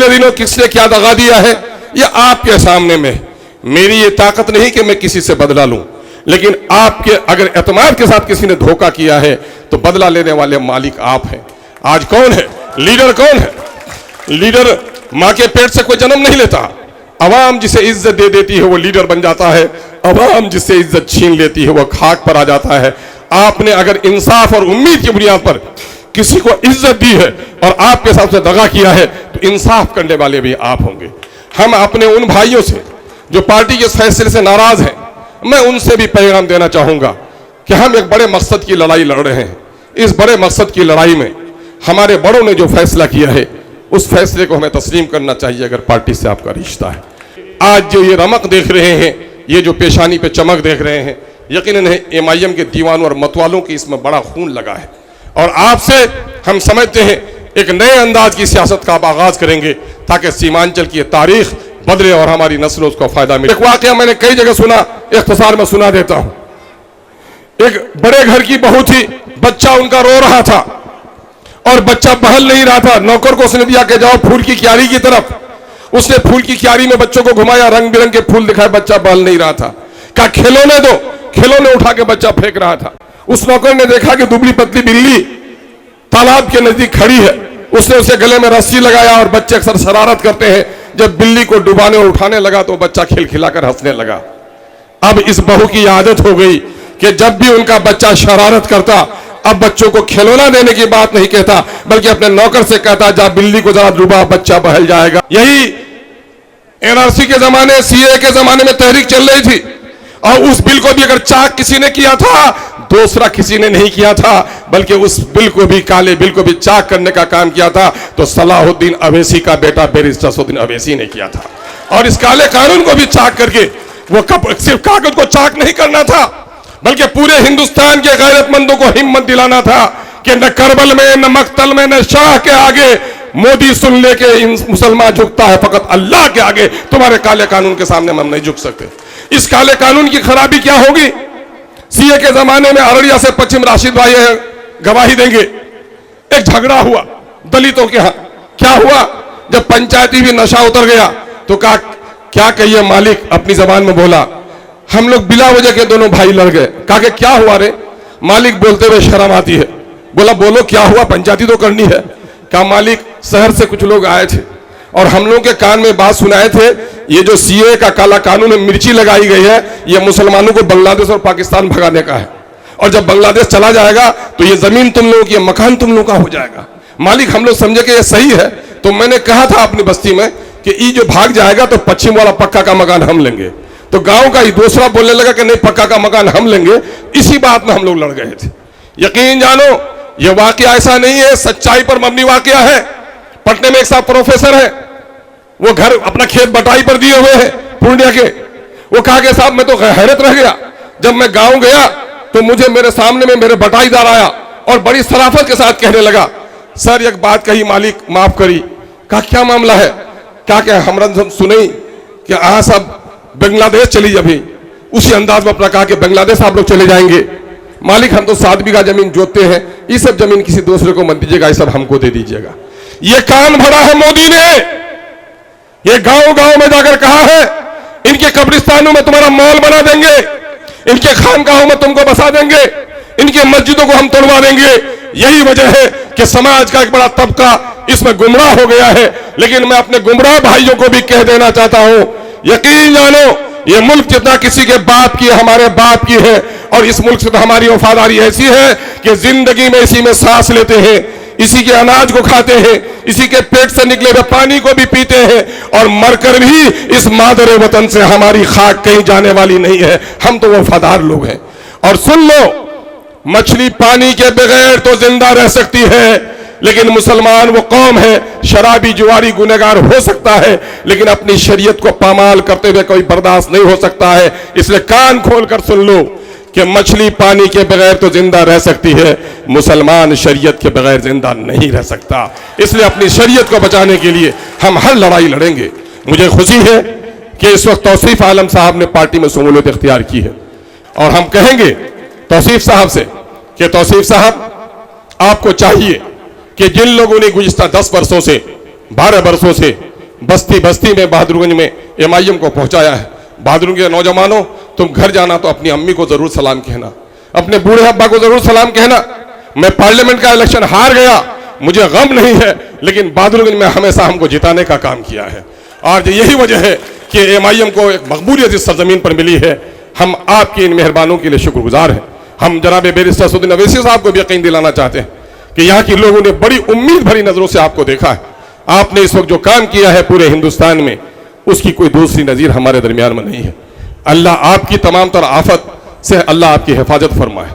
पिछले दिनों किसने क्या दगा दिया है ये आपके सामने में। मेरी ये ताकत नहीं कि मैं किसी से बदला लूं, लेकिन आपके अगर एतमाद के साथ किसी ने धोखा किया है तो बदला लेने वाले मालिक आप हैं। आज कौन है लीडर? कौन है लीडर? मां के पेट से कोई जन्म नहीं लेता। अवाम जिसे इज्जत दे देती है वो लीडर बन जाता है, अवाम जिससे इज्जत छीन लेती है वो खाक पर आ जाता है। आपने अगर इंसाफ और उम्मीद की बुनियाद पर किसी को इज्जत दी है और आपके साथ से दगा किया है तो इंसाफ करने वाले भी आप होंगे। हम अपने उन भाइयों से जो पार्टी के फैसले से नाराज हैं, मैं उनसे भी पैगाम देना चाहूंगा कि हम एक बड़े मकसद की लड़ाई लड़ रहे हैं। इस बड़े मकसद की लड़ाई में हमारे बड़ों ने जो फैसला किया है उस फैसले को हमें तस्लीम करना चाहिए अगर पार्टी से आपका रिश्ता है। आज जो ये रमक देख रहे हैं, ये जो पेशानी पे चमक देख रहे हैं, यकीनन MIM के दीवानों और मतवालों की इसमें बड़ा खून लगा है। और आपसे हम समझते हैं एक नए अंदाज की सियासत का आप आगाज करेंगे ताकि सीमांचल की तारीख बदले और हमारी नस्लों को फायदा मिले। एक वाकया मैंने कई जगह सुना, इख्तिसार में सुना देता हूं। एक बड़े घर की बहू थी, बच्चा उनका रो रहा था और बच्चा बहल नहीं रहा था। नौकर को उसने दिया कि जाओ फूल की क्यारी की तरफ। उसने फूल की क्यारी में बच्चों को घुमाया, रंग बिरंगे फूल दिखाए, बच्चा बहल नहीं रहा था। कहा खिलौने दो, खिलौने उठा के बच्चा फेंक रहा था। उस नौकर ने देखा कि दुबली पतली बिल्ली तालाब के नजदीक खड़ी है। उसने उसे गले में रस्सी लगाया और बच्चे अक्सर शरारत करते हैं, जब बिल्ली को डुबाने और उठाने लगा तो बच्चा खिलखिलाकर हंसने लगा। अब इस बहू की आदत हो गई कि जब भी उनका बच्चा शरारत करता, अब बच्चों को खिलौना देने की बात नहीं कहता बल्कि अपने नौकर से कहता जा बिल्ली को जरा डुबा, बच्चा बहल जाएगा। यही NRC के जमाने, CAA के जमाने में तहरीक चल रही थी और उस बिल को भी अगर चाक किसी ने किया था, दूसरा किसी ने नहीं किया था, बल्कि उस बिल को भी, काले बिल को भी चाक करने का काम किया था तो सलाहुद्दीन अवैसी का बेटा बैरिस्टर असदुद्दीन अवैसी ने किया था। और इस काले कानून को भी चाक करके वो सिर्फ कागज को चाक नहीं करना था बल्कि पूरे हिंदुस्तान के गैरतमंदों को हिम्मत दिलाना था कि न करबल में, न मक्तल में, न शाह के आगे मोदी सुन ले के मुसलमान झुकता है, फकत अल्लाह के आगे तुम्हारे काले कानून के सामने हम नहीं झुक सकते। इस काले कानून की खराबी क्या होगी? CA के जमाने में अररिया से पश्चिम राशिद भाई गवाही देंगे, एक झगड़ा हुआ दलितों के यहां। क्या हुआ? जब पंचायती भी नशा उतर गया तो कहा क्या कहिए मालिक, अपनी जबान में बोला हम लोग बिला वजह के दोनों भाई लड़ गए। कहा कि क्या हुआ रे? मालिक बोलते हुए शर्म आती है, बोला बोलो क्या हुआ, पंचायती तो करनी है। कहा मालिक शहर से कुछ लोग आए थे और हम लोगों के कान में बात सुनाए थे, ये जो CA का काला कानून है, मिर्ची लगाई गई है, ये मुसलमानों को बांग्लादेश और पाकिस्तान भगाने का है और जब बांग्लादेश चला जाएगा तो ये जमीन तुम लोगों की, मकान तुम लोगों का हो जाएगा। मालिक हम लोग समझे कि ये सही है, तो मैंने कहा था अपनी बस्ती में कि ये जो भाग जाएगा तो पश्चिम वाला पक्का का मकान हम लेंगे। तो गांव का ही दूसरा बोलने लगा कि नहीं पक्का का मकान हम लेंगे। इसी बात में हम लोग लड़ गए थे। यकीन जानो ये वाकया ऐसा नहीं है, सच्चाई पर मबनी वाकया है। पटने में एक साहब प्रोफेसर है, वो घर अपना खेत बटाई पर दिए हुए हैं पूर्णिया के। वो कहा कि साहब मैं तो हैरत रह गया, जब मैं गांव गया तो मुझे मेरे सामने में मेरे बटाईदार आया और बड़ी शराफत के साथ कहने लगा सर एक बात कही मालिक माफ करी। कहा क्या मामला है? क्या क्या हमरा सुनी कि हाँ साहब बांग्लादेश चली अभी। उसी अंदाज में अपना कहा कि बांग्लादेश आप लोग चले जाएंगे। मालिक हम तो 7 बीघा जमीन जोतते हैं, ये सब जमीन किसी दूसरे को मत दीजिएगा, ये सब हमको दे दीजिएगा। ये कान भरा है मोदी ने, ये गांव गांव में जाकर कहा है इनके कब्रिस्तानों में तुम्हारा मॉल बना देंगे, इनके खानकाहों में तुमको बसा देंगे, इनकी मस्जिदों को हम तोड़वा देंगे। यही वजह है कि समाज का एक बड़ा तबका इसमें गुमराह हो गया है। लेकिन मैं अपने गुमराह भाइयों को भी कह देना चाहता हूं, यकीन जानो ये मुल्क जितना किसी के बाप की, हमारे बाप की है और इस मुल्क से तो हमारी वफादारी ऐसी है कि जिंदगी में इसी में सांस लेते हैं, इसी के अनाज को खाते हैं, इसी के पेट से निकले हुए पानी को भी पीते हैं और मरकर भी इस मादर वतन से हमारी खाक कहीं जाने वाली नहीं है। हम तो वफादार लोग हैं। और सुन लो, मछली पानी के बगैर तो जिंदा रह सकती है, लेकिन मुसलमान वो कौम है, शराबी जुआरी गुनहगार हो सकता है लेकिन अपनी शरीयत को पामाल करते हुए कोई बर्दाश्त नहीं हो सकता है। इसलिए कान खोलकर सुन लो कि मछली पानी के बगैर तो जिंदा रह सकती है, मुसलमान शरीयत के बगैर जिंदा नहीं रह सकता। इसलिए अपनी शरीयत को बचाने के लिए हम हर लड़ाई लड़ेंगे। मुझे खुशी है कि इस वक्त तौसीफ आलम साहब ने पार्टी में शमूलियत इख्तियार की है और हम कहेंगे तौसीफ साहब से कि तौसीफ साहब आपको चाहिए कि जिन लोगों ने गुज़िश्ता 10 वर्षों से 12 वर्षों से बस्ती बस्ती में बहादुरगंज में MIM को पहुंचाया है। बहादुरगंज के नौजवानों, तुम घर जाना तो अपनी अम्मी को जरूर सलाम कहना, अपने बूढ़े अब्बा को जरूर सलाम कहना। मैं पार्लियामेंट का इलेक्शन हार गया, मुझे गम नहीं है, लेकिन बहादुरगंज में हमेशा हमको जिताने का काम किया है। और यही वजह है कि MIM को एक मकबूलियत इस सरजमीन पर मिली है। हम आपकी इन मेहरबानों के लिए शुक्रगुजार हैं। हम जनाब बैरिस्टर असदुद्दीन अवैसी साहब को भी यकीन दिलाना चाहते हैं कि यहाँ के लोगों ने बड़ी उम्मीद भरी नजरों से आपको देखा है। आपने इस वक्त जो काम किया है पूरे हिंदुस्तान में, उसकी कोई दूसरी नजीर हमारे दरमियान में नहीं है। अल्लाह आपकी तमाम तरह आफत से अल्लाह आपकी हिफाजत फरमाए।